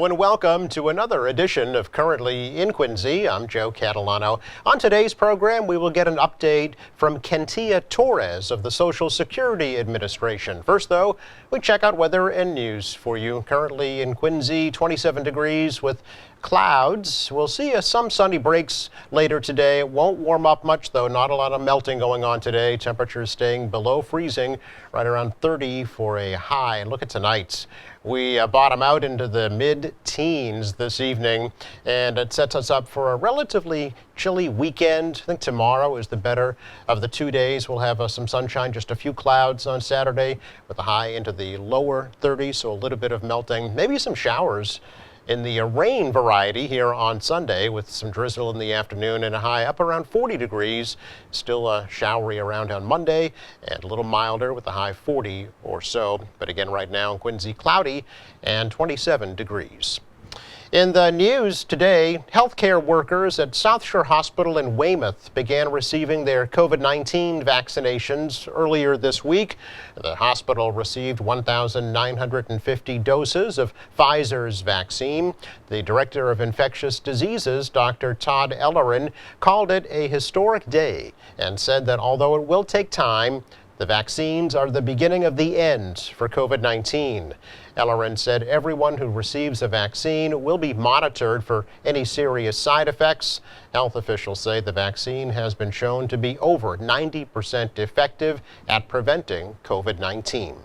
Hello and welcome to another edition of Currently in Quincy. I'm Joe Catalano. On today's program, we will get an update from Kentia Torres of the Social Security Administration. First, though, we check out weather and news for you. Currently in Quincy, 27 degrees with clouds. We'll see some sunny breaks later today. It won't warm up much, though. Not a lot of melting going on today. Temperatures staying below freezing, right around 30 for a high. And look at tonight's. We bottom out into the mid-teens this evening, and it sets us up for a relatively chilly weekend. I think tomorrow is the better of the 2 days. We'll have some sunshine, just a few clouds on Saturday with a high into the lower 30s, so a little bit of melting, maybe some showers in the rain variety here on Sunday with some drizzle in the afternoon and a high up around 40 degrees. Still showery around on Monday and a little milder with a high 40 or so. But again, right now in Quincy, cloudy and 27 degrees. In the news today, healthcare workers at South Shore Hospital in Weymouth began receiving their COVID-19 vaccinations earlier this week. The hospital received 1,950 doses of Pfizer's vaccine. The director of infectious diseases, Dr. Todd Ellerin, called it a historic day and said that although it will take time, the vaccines are the beginning of the end for COVID-19. Ellerin said everyone who receives a vaccine will be monitored for any serious side effects. Health officials say the vaccine has been shown to be over 90% effective at preventing COVID-19.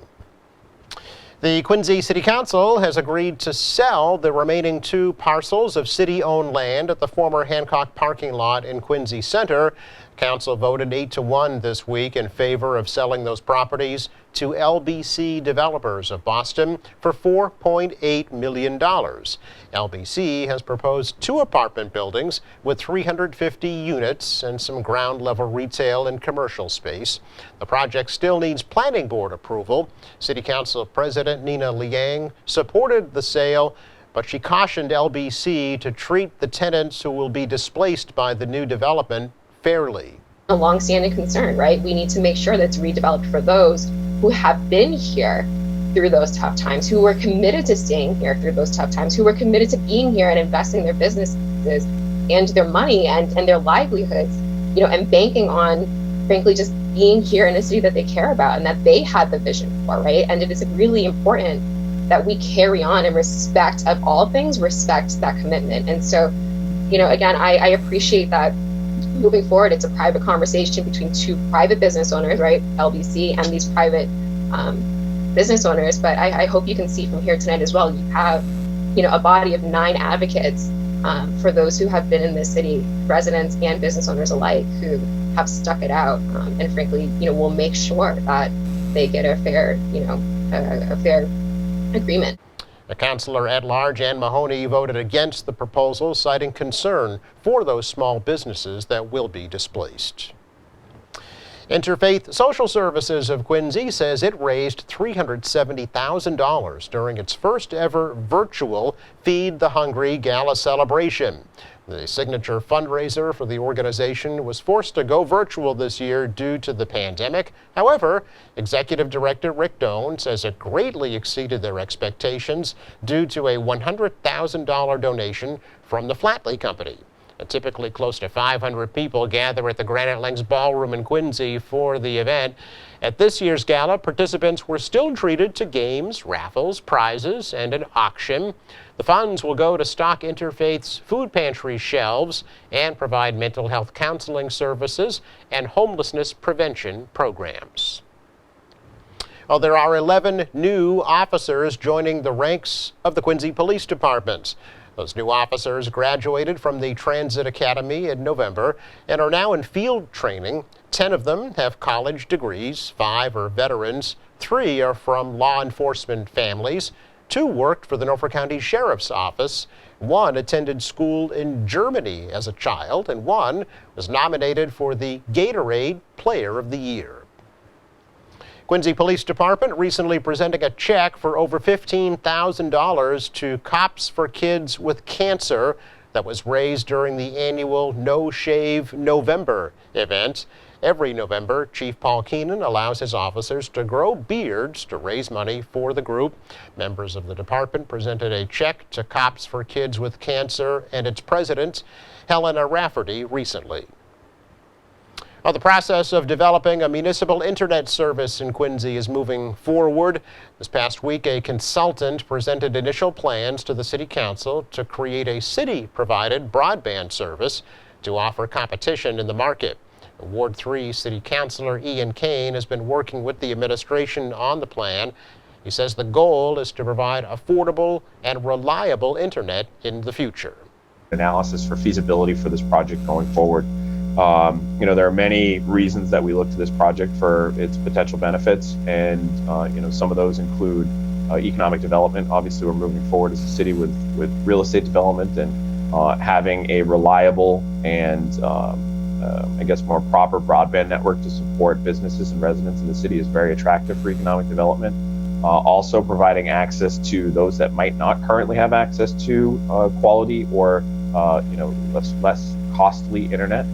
The Quincy City Council has agreed to sell the remaining 2 parcels of city-owned land at the former Hancock parking lot in Quincy Center. Council voted 8-1 this week in favor of selling those properties to LBC Developers of Boston for $4.8 million. LBC has proposed 2 apartment buildings with 350 units and some ground-level retail and commercial space. The project still needs planning board approval. City Council President Nina Liang supported the sale, but she cautioned LBC to treat the tenants who will be displaced by the new development fairly. A long-standing concern, right? We need to make sure that it's redeveloped for those who have been here through those tough times, who were committed to staying here through those tough times, who were committed to being here and investing their businesses and their money and their livelihoods, and banking on, frankly, just being here in a city that they care about and that they had the vision for, right? And it is really important that we carry on in respect of all things, respect that commitment. And so, again, I appreciate that. Moving forward, it's a private conversation between 2 private business owners, right? LBC and these private business owners. But I hope you can see from here tonight as well, you have, a body of 9 advocates for those who have been in this city, residents and business owners alike, who have stuck it out. And frankly, will make sure that they get a fair, a fair agreement. The councilor at large, Ann Mahoney, voted against the proposal, citing concern for those small businesses that will be displaced. Interfaith Social Services of Quincy says it raised $370,000 during its first ever virtual Feed the Hungry Gala celebration. The signature fundraiser for the organization was forced to go virtual this year due to the pandemic. However, Executive Director Rick Doan says it greatly exceeded their expectations due to a $100,000 donation from the Flatley Company. Typically close to 500 people gather at the Granite Links Ballroom in Quincy for the event. At this year's gala, participants were still treated to games, raffles, prizes, and an auction. The funds will go to stock Interfaith's food pantry shelves and provide mental health counseling services and homelessness prevention programs. Well, there are 11 new officers joining the ranks of the Quincy Police Department. Those new officers graduated from the Transit Academy in November and are now in field training. 10 of them have college degrees, 5 are veterans, 3 are from law enforcement families, 2 worked for the Norfolk County Sheriff's Office, 1 attended school in Germany as a child, and 1 was nominated for the Gatorade Player of the Year. Quincy Police Department recently presenting a check for over $15,000 to Cops for Kids with Cancer that was raised during the annual No Shave November event. Every November, Chief Paul Keenan allows his officers to grow beards to raise money for the group. Members of the department presented a check to Cops for Kids with Cancer and its president, Helena Rafferty, recently. Well, the process of developing a municipal internet service in Quincy is moving forward. This past week, a consultant presented initial plans to the City Council to create a city-provided broadband service to offer competition in the market. Ward 3 City Councilor Ian Kane has been working with the administration on the plan. He says the goal is to provide affordable and reliable internet in the future. Analysis for feasibility for this project going forward. There are many reasons that we look to this project for its potential benefits, and some of those include economic development. Obviously, we're moving forward as a city with real estate development, and having a reliable and more proper broadband network to support businesses and residents in the city is very attractive for economic development. Also providing access to those that might not currently have access to quality or less costly internet.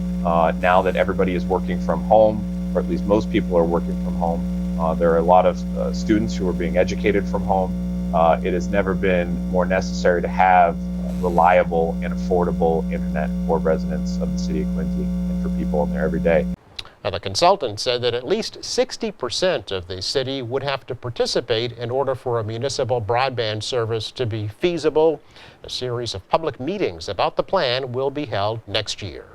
Now that everybody is working from home, or at least most people are working from home, there are a lot of students who are being educated from home. It has never been more necessary to have reliable and affordable internet for residents of the city of Quincy and for people in there every day. Now, the consultant said that at least 60% of the city would have to participate in order for a municipal broadband service to be feasible. A series of public meetings about the plan will be held next year.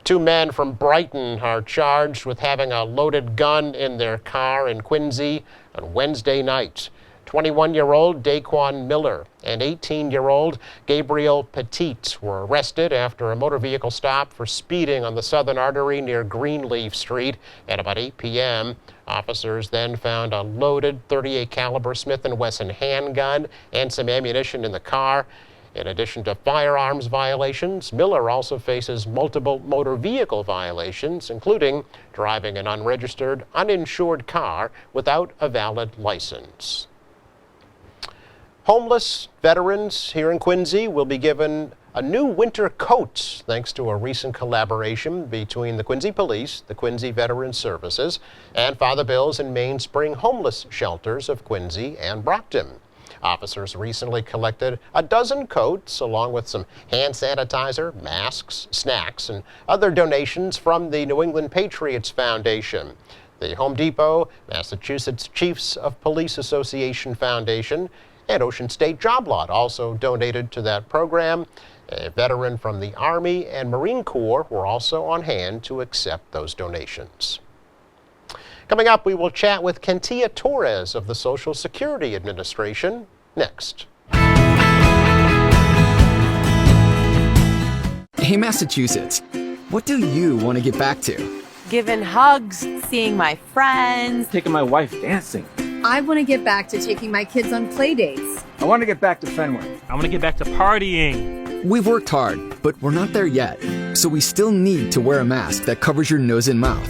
2 men from Brighton are charged with having a loaded gun in their car in Quincy on Wednesday night. 21-year-old Daquan Miller and 18-year-old Gabriel Petit were arrested after a motor vehicle stop for speeding on the Southern Artery near Greenleaf Street at about 8 p.m. Officers then found a loaded .38 caliber Smith & Wesson handgun and some ammunition in the car. In addition to firearms violations, Miller also faces multiple motor vehicle violations, including driving an unregistered, uninsured car without a valid license. Homeless veterans here in Quincy will be given a new winter coat thanks to a recent collaboration between the Quincy Police, the Quincy Veterans Services, and Father Bill's and Mainspring homeless shelters of Quincy and Brockton. Officers recently collected a dozen coats along with some hand sanitizer, masks, snacks, and other donations from the New England Patriots Foundation. The Home Depot, Massachusetts Chiefs of Police Association Foundation, and Ocean State Job Lot also donated to that program. A veteran from the Army and Marine Corps were also on hand to accept those donations. Coming up, we will chat with Kentia Torres of the Social Security Administration next. Hey, Massachusetts, what do you want to get back to? Giving hugs, seeing my friends. Taking my wife dancing. I want to get back to taking my kids on play dates. I want to get back to Fenway. I want to get back to partying. We've worked hard, but we're not there yet. So we still need to wear a mask that covers your nose and mouth.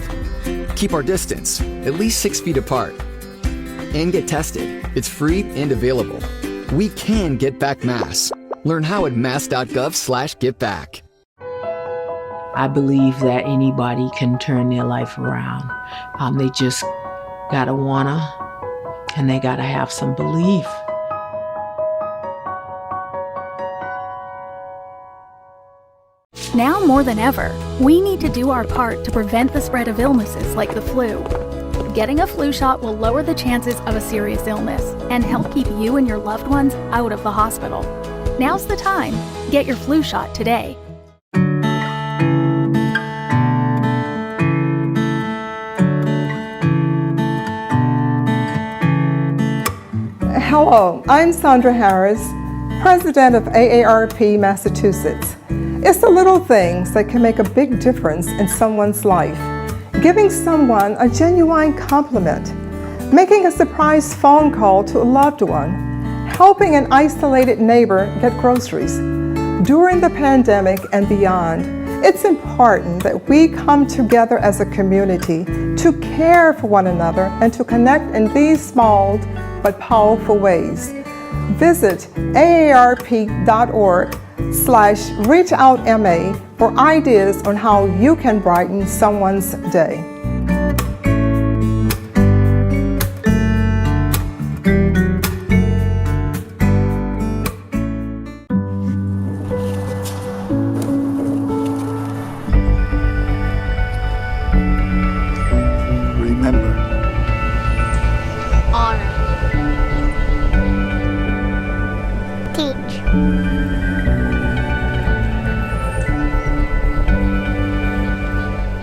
Keep our distance, at least 6 feet apart. And get tested. It's free and available. We can get back masks. Learn how at mass.gov/getback. I believe that anybody can turn their life around. They just gotta wanna, and they gotta have some belief. Now more than ever, we need to do our part to prevent the spread of illnesses like the flu. Getting a flu shot will lower the chances of a serious illness and help keep you and your loved ones out of the hospital. Now's the time. Get your flu shot today. Hello, I'm Sandra Harris, President of AARP Massachusetts. It's the little things that can make a big difference in someone's life. Giving someone a genuine compliment, making a surprise phone call to a loved one, helping an isolated neighbor get groceries. During the pandemic and beyond, it's important that we come together as a community to care for one another and to connect in these small but powerful ways. Visit aarp.org/reachoutma for ideas on how you can brighten someone's day. Remember. Honor. Teach.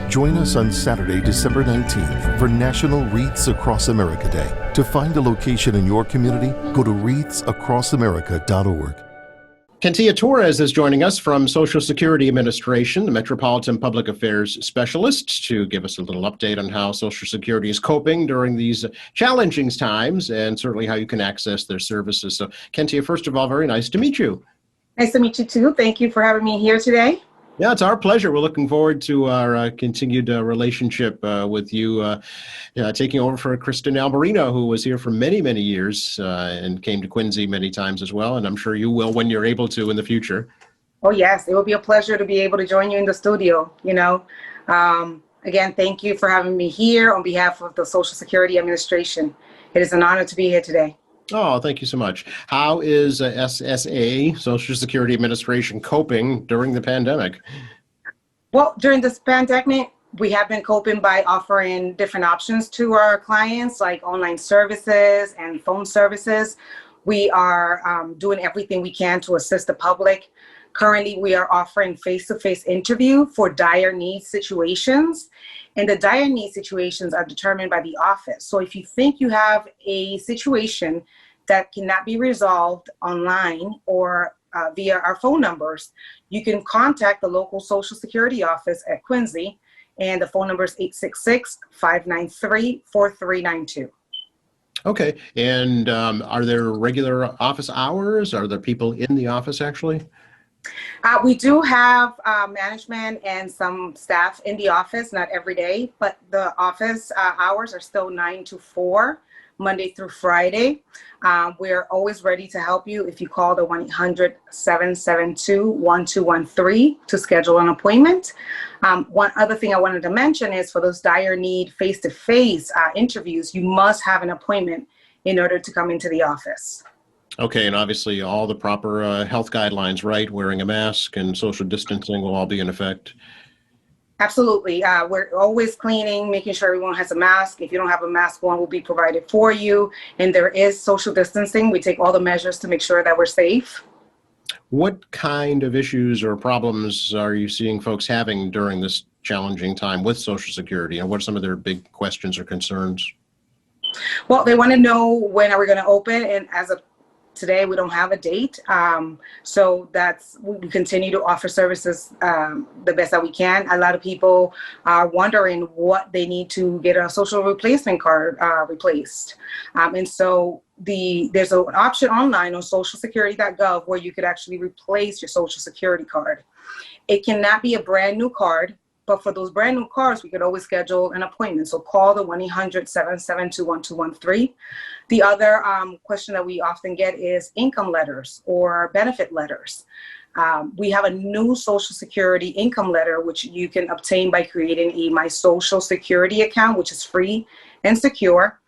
Join us on Saturday, December 19th for National Wreaths Across America Day. To find a location in your community, go to wreathsacrossamerica.org. Kentia Torres is joining us from Social Security Administration, the Metropolitan Public Affairs Specialist, to give us a little update on how Social Security is coping during these challenging times and certainly how you can access their services. So, Kentia, first of all, very nice to meet you. Nice to meet you too. Thank you for having me here today. Yeah, it's our pleasure. We're looking forward to our continued relationship with you taking over for Kristen Alberino, who was here for many, many years and came to Quincy many times as well. And I'm sure you will when you're able to in the future. Oh, yes. It will be a pleasure to be able to join you in the studio. Again, thank you for having me here on behalf of the Social Security Administration. It is an honor to be here today. Oh, thank you so much. How is SSA, Social Security Administration, coping during the pandemic? Well, during this pandemic, we have been coping by offering different options to our clients, like online services and phone services. We are doing everything we can to assist the public. Currently, we are offering face-to-face interview for dire need situations. And the dire need situations are determined by the office. So if you think you have a situation that cannot be resolved online or via our phone numbers, you can contact the local Social Security office at Quincy, and the phone number is 866-593-4392. Okay. And are there regular office hours? Are there people in the office actually? We do have management and some staff in the office, not every day, but the office hours are still 9 to 4, Monday through Friday. We're always ready to help you if you call the 1-800-772-1213 to schedule an appointment. One other thing I wanted to mention is for those dire need face-to-face interviews, you must have an appointment in order to come into the office. Okay, and obviously all the proper health guidelines, right? Wearing a mask and social distancing will all be in effect. Absolutely. We're always cleaning, making sure everyone has a mask. If you don't have a mask, one will be provided for you. And there is social distancing. We take all the measures to make sure that we're safe. What kind of issues or problems are you seeing folks having during this challenging time with Social Security? And what are some of their big questions or concerns? Well, they want to know when are we going to open, and as of today, we don't have a date. So we continue to offer services the best that we can. A lot of people are wondering what they need to get a social replacement card replaced. And so there's an option online on socialsecurity.gov where you could actually replace your Social Security card. It cannot be a brand new card, but for those brand new cards, we could always schedule an appointment. So call the 1-800-772-1213. The other question that we often get is income letters or benefit letters. We have a new Social Security income letter, which you can obtain by creating a My Social Security account, which is free and secure.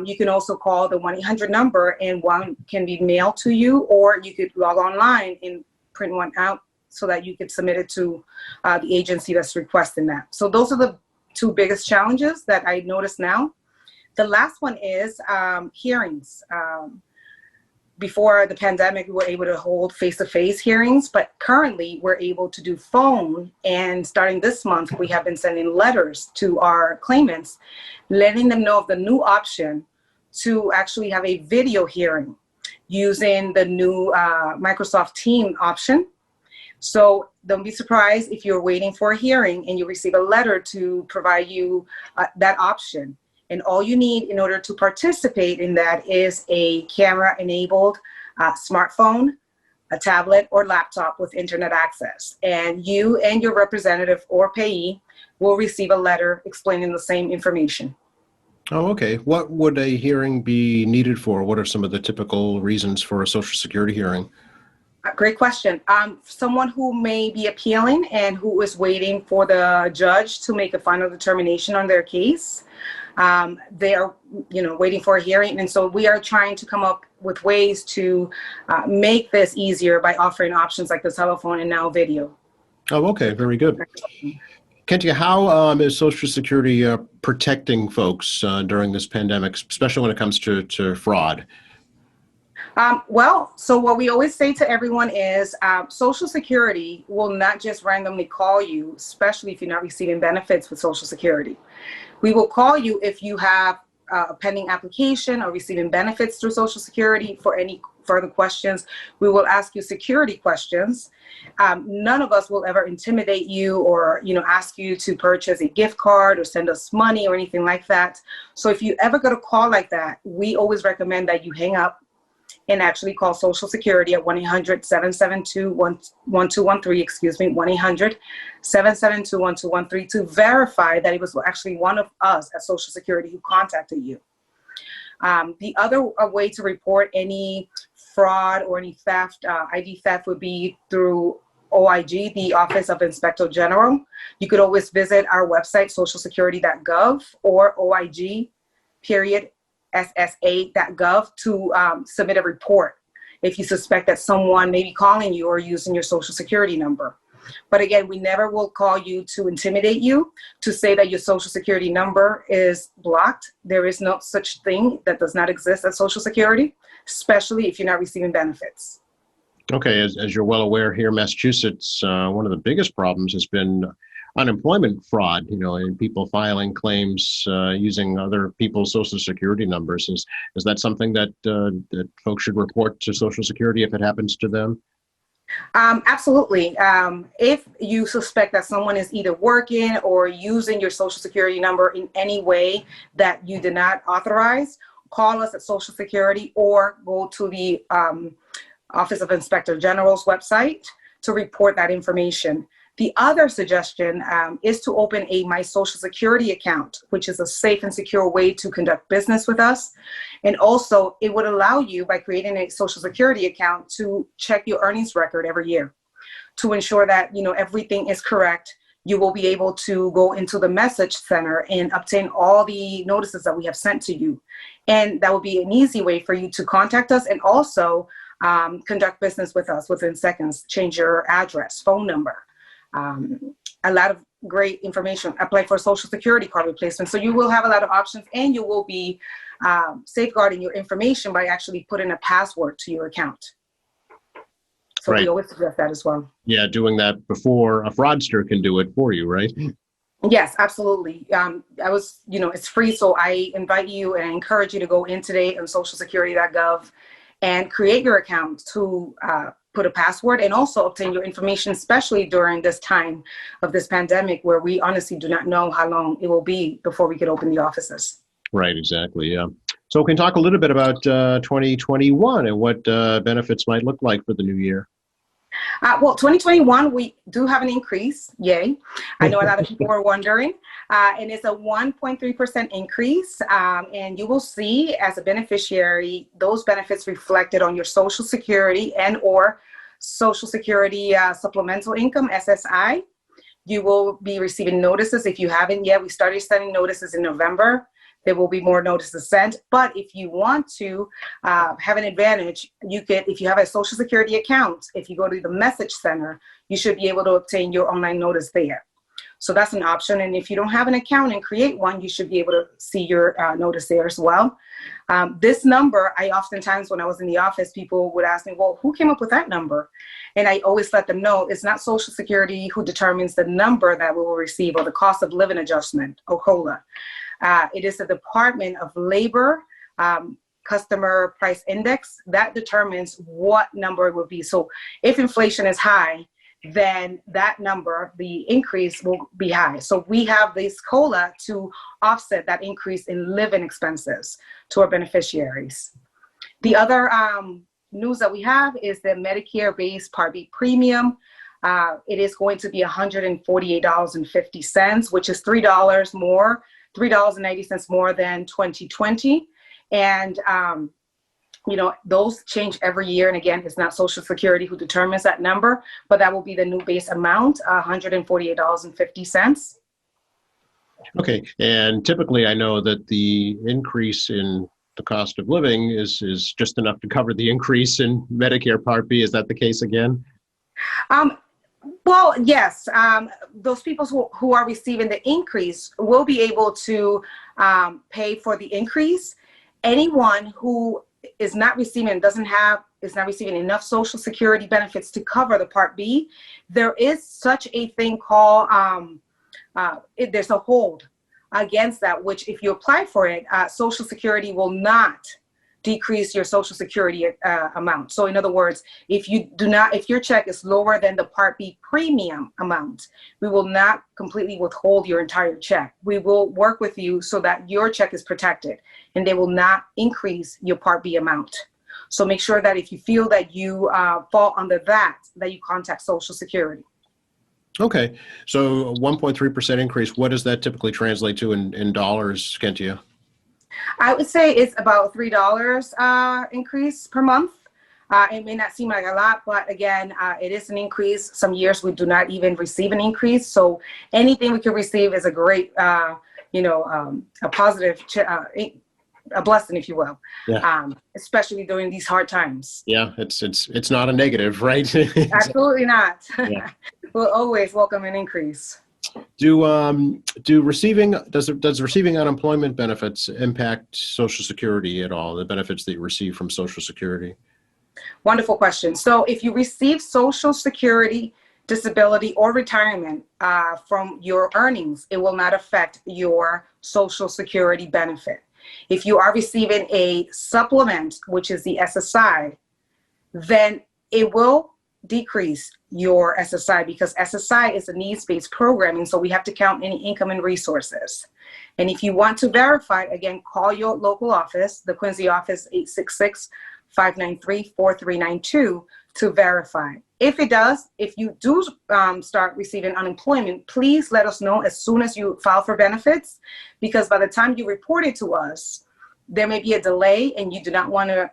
You can also call the 1-800 number and one can be mailed to you, or you could log online and print one out so that you could submit it to the agency that's requesting that. So those are the two biggest challenges that I notice now. The last one is hearings. Before the pandemic, we were able to hold face-to-face hearings, but currently we're able to do phone. And starting this month, we have been sending letters to our claimants, letting them know of the new option to actually have a video hearing using the new Microsoft Teams option. So don't be surprised if you're waiting for a hearing and you receive a letter to provide you that option. And all you need in order to participate in that is a camera-enabled smartphone, a tablet, or laptop with internet access. And you and your representative or payee will receive a letter explaining the same information. Oh, okay. What would a hearing be needed for? What are some of the typical reasons for a Social Security hearing? Great question. Someone who may be appealing and who is waiting for the judge to make a final determination on their case. They are, waiting for a hearing. And so we are trying to come up with ways to make this easier by offering options like the telephone and now video. Oh, okay. Very good. Kentia, how is Social Security protecting folks during this pandemic, especially when it comes to fraud? So what we always say to everyone is Social Security will not just randomly call you, especially if you're not receiving benefits with Social Security. We will call you if you have a pending application or receiving benefits through Social Security. For any further questions, we will ask you security questions. None of us will ever intimidate you or, ask you to purchase a gift card or send us money or anything like that. So if you ever get a call like that, we always recommend that you hang up and actually call Social Security at 1-800-772-1213, 1-800-772-1213 to verify that it was actually one of us at Social Security who contacted you. The other way to report any fraud or any theft, ID theft, would be through OIG, the Office of Inspector General. You could always visit our website, socialsecurity.gov, or OIG.ssa.gov to submit a report if you suspect that someone may be calling you or using your Social Security number. But again, we never will call you to intimidate you, to say that your Social Security number is blocked. There is no such thing. That does not exist at Social Security, especially if you're not receiving benefits. Okay, as you're well aware here in Massachusetts, one of the biggest problems has been unemployment fraud, and people filing claims using other people's Social Security numbers. Is that something that folks should report to Social Security if it happens to them? Absolutely. If you suspect that someone is either working or using your Social Security number in any way that you did not authorize, call us at Social Security or go to the Office of Inspector General's website to report that information. The other suggestion is to open a My Social Security account, which is a safe and secure way to conduct business with us. And also, it would allow you, by creating a Social Security account, to check your earnings record every year to ensure that everything is correct. You will be able to go into the message center and obtain all the notices that we have sent to you. And that will be an easy way for you to contact us and also conduct business with us within seconds. Change your address, phone number. A lot of great information. Apply for a Social Security card replacement. So you will have a lot of options, and you will be safeguarding your information by actually putting a password to your account. So we always suggest that as well. Yeah, doing that before a fraudster can do it for you, right? Yes, absolutely. It's free. So I invite you and I encourage you to go in today on socialsecurity.gov and create your account to put a password and also obtain your information, especially during this time of this pandemic where we honestly do not know how long it will be before we could open the offices. Right, exactly, yeah. So we can talk a little bit about 2021 and what benefits might look like for the new year. 2021, we do have an increase. Yay. I know a lot of people were wondering. And it's a 1.3% increase. And you will see as a beneficiary, those benefits reflected on your Social Security and or Social Security supplemental income, SSI. You will be receiving notices. If you haven't yet, we started sending notices in November. There will be more notices sent. But if you want to have an advantage, you could, if you have a Social Security account, if you go to the message center, you should be able to obtain your online notice there. So that's an option. And if you don't have an account and create one, you should be able to see your notice there as well. This number, I oftentimes, when I was in the office, people would ask me, well, who came up with that number? And I always let them know it's not Social Security who determines the number that we will receive or the cost of living adjustment, or COLA. It is the Department of Labor Customer Price Index that determines what number it will be. So if inflation is high, then that number, the increase will be high. So we have this COLA to offset that increase in living expenses to our beneficiaries. The other news that we have is the Medicare-based Part B premium. It is going to be $148.50, which is $3 more. $3.90 more than 2020. And those change every year. And again, it's not Social Security who determines that number, but that will be the new base amount, $148.50. Okay, and typically I know that the increase in the cost of living is just enough to cover the increase in Medicare Part B. Is that the case again? Well, yes. Those people who are receiving the increase will be able to pay for the increase. Anyone who is not receiving is not receiving enough Social Security benefits to cover the Part B, there is such a thing called there's a hold against that, which if you apply for it, Social Security will not decrease your Social Security amount. So in other words, if your check is lower than the Part B premium amount, we will not completely withhold your entire check. We will work with you so that your check is protected and they will not increase your Part B amount. So make sure that if you feel that you fall under that you contact Social Security. Okay, so a 1.3% increase, what does that typically translate to in dollars, Kentia? I would say it's about $3 increase per month. It may not seem like a lot, but again, it is an increase. Some years we do not even receive an increase. So anything we can receive is a great, a positive, a blessing, if you will. Yeah. Especially during these hard times. Yeah, it's not a negative, right? Absolutely not. Yeah. We'll always welcome an increase. Does receiving unemployment benefits impact Social Security at all? The benefits that you receive from Social Security? Wonderful question. So if you receive Social Security, disability, or retirement from your earnings, it will not affect your Social Security benefit. If you are receiving a supplement, which is the SSI, then it will decrease your SSI because SSI is a needs-based programming, so we have to count any income and resources. And if you want to verify, again, call your local office, the Quincy office, 866-593-4392 to verify. If you do start receiving unemployment, please let us know as soon as you file for benefits, because by the time you report it to us, there may be a delay and you do not want to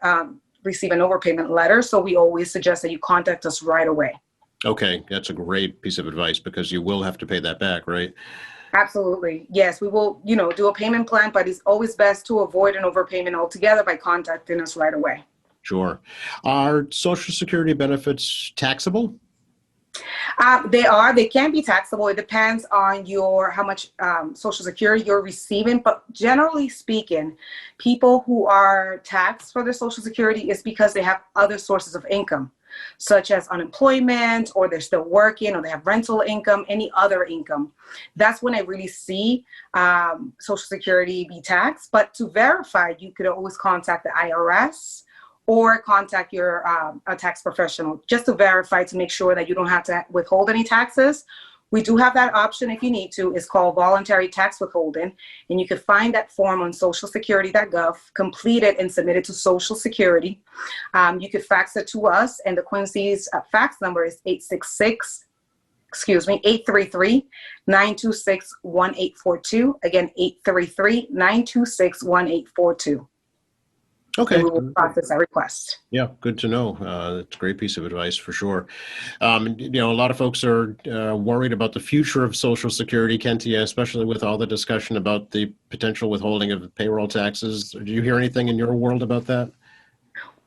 receive an overpayment letter. So we always suggest that you contact us right away. Okay, that's a great piece of advice because you will have to pay that back, right? Absolutely. Yes, we will, do a payment plan, but it's always best to avoid an overpayment altogether by contacting us right away. Sure. Are Social Security benefits taxable? They can be taxable. It depends on how much Social Security you're receiving. But generally speaking, people who are taxed for their Social Security is because they have other sources of income, such as unemployment, or they're still working, or they have rental income, any other income. That's when I really see Social Security be taxed. But to verify, you could always contact the IRS or contact your a tax professional just to verify, to make sure that you don't have to withhold any taxes. We do have that option if you need to. It's called voluntary tax withholding, and you can find that form on socialsecurity.gov, complete it and submit it to Social Security. You could fax it to us, and the Quincy's fax number is 833-926-1842. Again, 833-926-1842. Okay. And we will process that request. Yeah, good to know. That's a great piece of advice for sure. A lot of folks are worried about the future of Social Security, Kentia, especially with all the discussion about the potential withholding of payroll taxes. Do you hear anything in your world about that?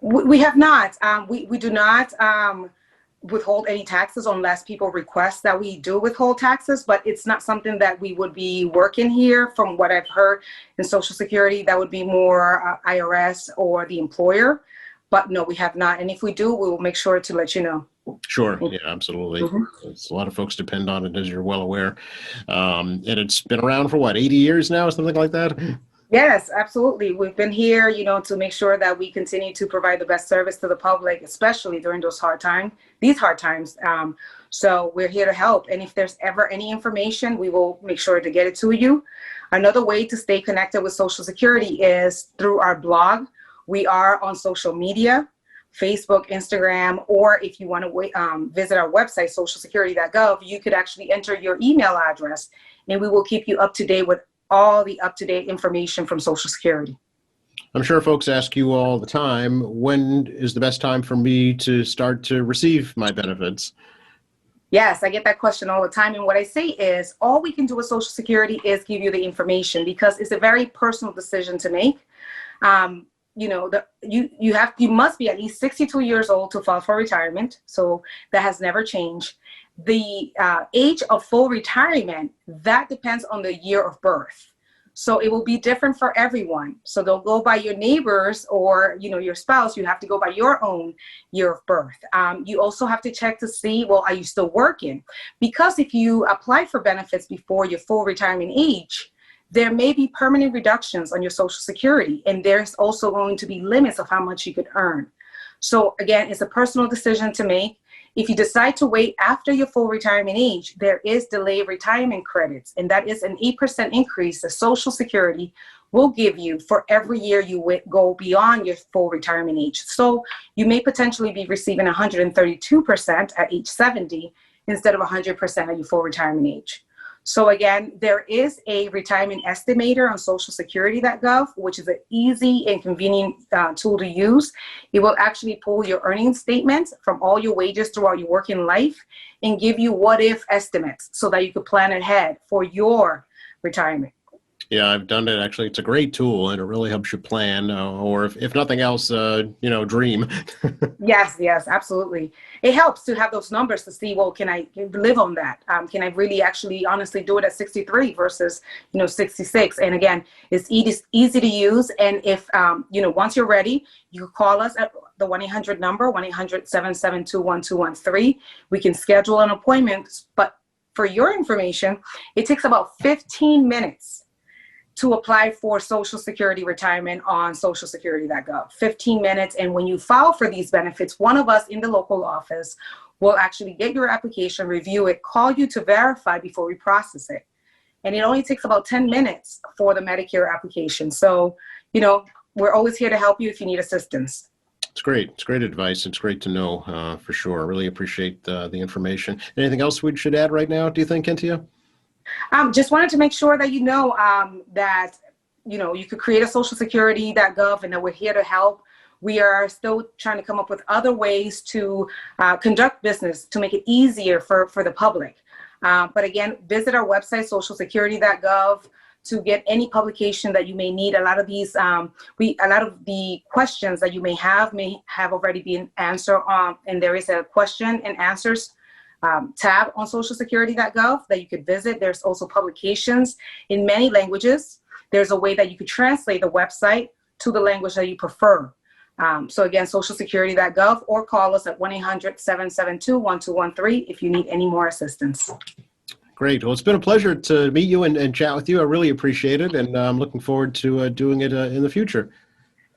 We have not. We do not withhold any taxes unless people request that we do withhold taxes, but it's not something that we would be working here. From what I've heard in Social Security, that would be more IRS or the employer. But no, we have not. And if we do, we will make sure to let you know. Sure. Yeah, absolutely. Mm-hmm. A lot of folks depend on it, as you're well aware. And it's been around for 80 years now, something like that? Yes, absolutely. We've been here, to make sure that we continue to provide the best service to the public, especially during these hard times. So we're here to help. And if there's ever any information, we will make sure to get it to you. Another way to stay connected with Social Security is through our blog. We are on social media, Facebook, Instagram, or if you want to visit our website, socialsecurity.gov, you could actually enter your email address, and we will keep you up to date with all the up-to-date information from Social Security. I'm sure folks ask you all the time, when is the best time for me to start to receive my benefits? Yes, I get that question all the time. And what I say is all we can do with Social Security is give you the information because it's a very personal decision to make. You must be at least 62 years old to file for retirement. So that has never changed. The age of full retirement, that depends on the year of birth. So it will be different for everyone. So they'll go by your neighbors or, your spouse. You have to go by your own year of birth. You also have to check to see, well, are you still working? Because if you apply for benefits before your full retirement age, there may be permanent reductions on your Social Security. And there's also going to be limits of how much you could earn. So again, it's a personal decision to make. If you decide to wait after your full retirement age, there is delayed retirement credits, and that is an 8% increase that Social Security will give you for every year you go beyond your full retirement age. So you may potentially be receiving 132% at age 70 instead of 100% at your full retirement age. So again, there is a retirement estimator on socialsecurity.gov, which is an easy and convenient tool to use. It will actually pull your earnings statements from all your wages throughout your working life and give you what-if estimates so that you could plan ahead for your retirement. Yeah, I've done it. Actually, it's a great tool, and it really helps you plan, or if nothing else, dream. Yes, absolutely. It helps to have those numbers to see, well, can I live on that? Can I really actually honestly do it at 63 versus, 66? And again, it's easy to use. And if, once you're ready, you call us at the 1-800 number, 1-800-772-1213. We can schedule an appointment. But for your information, it takes about 15 minutes to apply for Social Security retirement on socialsecurity.gov. 15 minutes. And when you file for these benefits, one of us in the local office will actually get your application, review it, call you to verify before we process it. And it only takes about 10 minutes for the Medicare application. So, we're always here to help you if you need assistance. It's great. It's great advice. It's great to know for sure. I really appreciate the information. Anything else we should add right now, do you think, Kentia? Just wanted to make sure that that you could create a socialsecurity.gov and that we're here to help. We are still trying to come up with other ways to conduct business to make it easier for the public. But again, visit our website, socialsecurity.gov, to get any publication that you may need. A lot of these, a lot of the questions that you may have already been answered, and there is a question and answers tab on socialsecurity.gov that you could visit. There's also publications in many languages. There's a way that you could translate the website to the language that you prefer. So again, socialsecurity.gov, or call us at 1-800-772-1213 if you need any more assistance. Great. Well, it's been a pleasure to meet you and chat with you. I really appreciate it, and I'm looking forward to doing it in the future.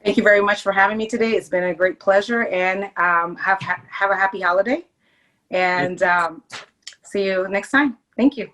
Thank you very much for having me today. It's been a great pleasure, and have a happy holiday. And see you next time. Thank you.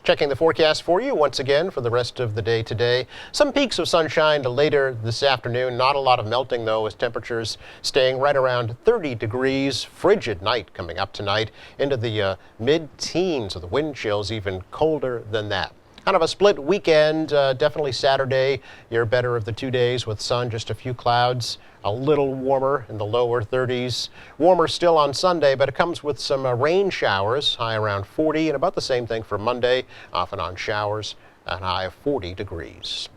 Checking the forecast for you once again for the rest of the day today. Some peaks of sunshine later this afternoon. Not a lot of melting, though, as temperatures staying right around 30 degrees. Frigid night coming up tonight into the mid-teens, with the wind chills even colder than that. Kind of a split weekend, definitely Saturday, your better of the 2 days with sun, just a few clouds, a little warmer in the lower 30s. Warmer still on Sunday, but it comes with some rain showers, high around 40, and about the same thing for Monday, off and on showers, a high of 40 degrees.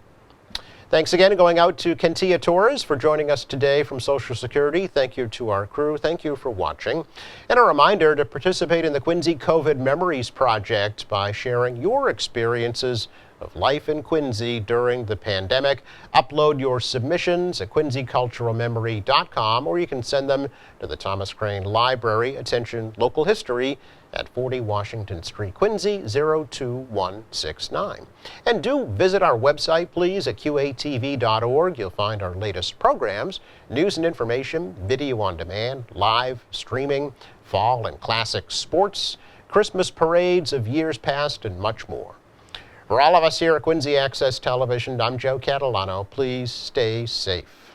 Thanks again going out to Kentia Torres for joining us today from Social Security. Thank you to our crew. Thank you for watching. And a reminder to participate in the Quincy COVID Memories Project by sharing your experiences of life in Quincy during the pandemic. Upload your submissions at quincyculturalmemory.com, or you can send them to the Thomas Crane Library. Attention, local history at 40 Washington Street, Quincy 02169. And do visit our website, please, at qatv.org. You'll find our latest programs, news and information, video on demand, live streaming, fall and classic sports, Christmas parades of years past, and much more. For all of us here at Quincy Access Television, I'm Joe Catalano. Please stay safe.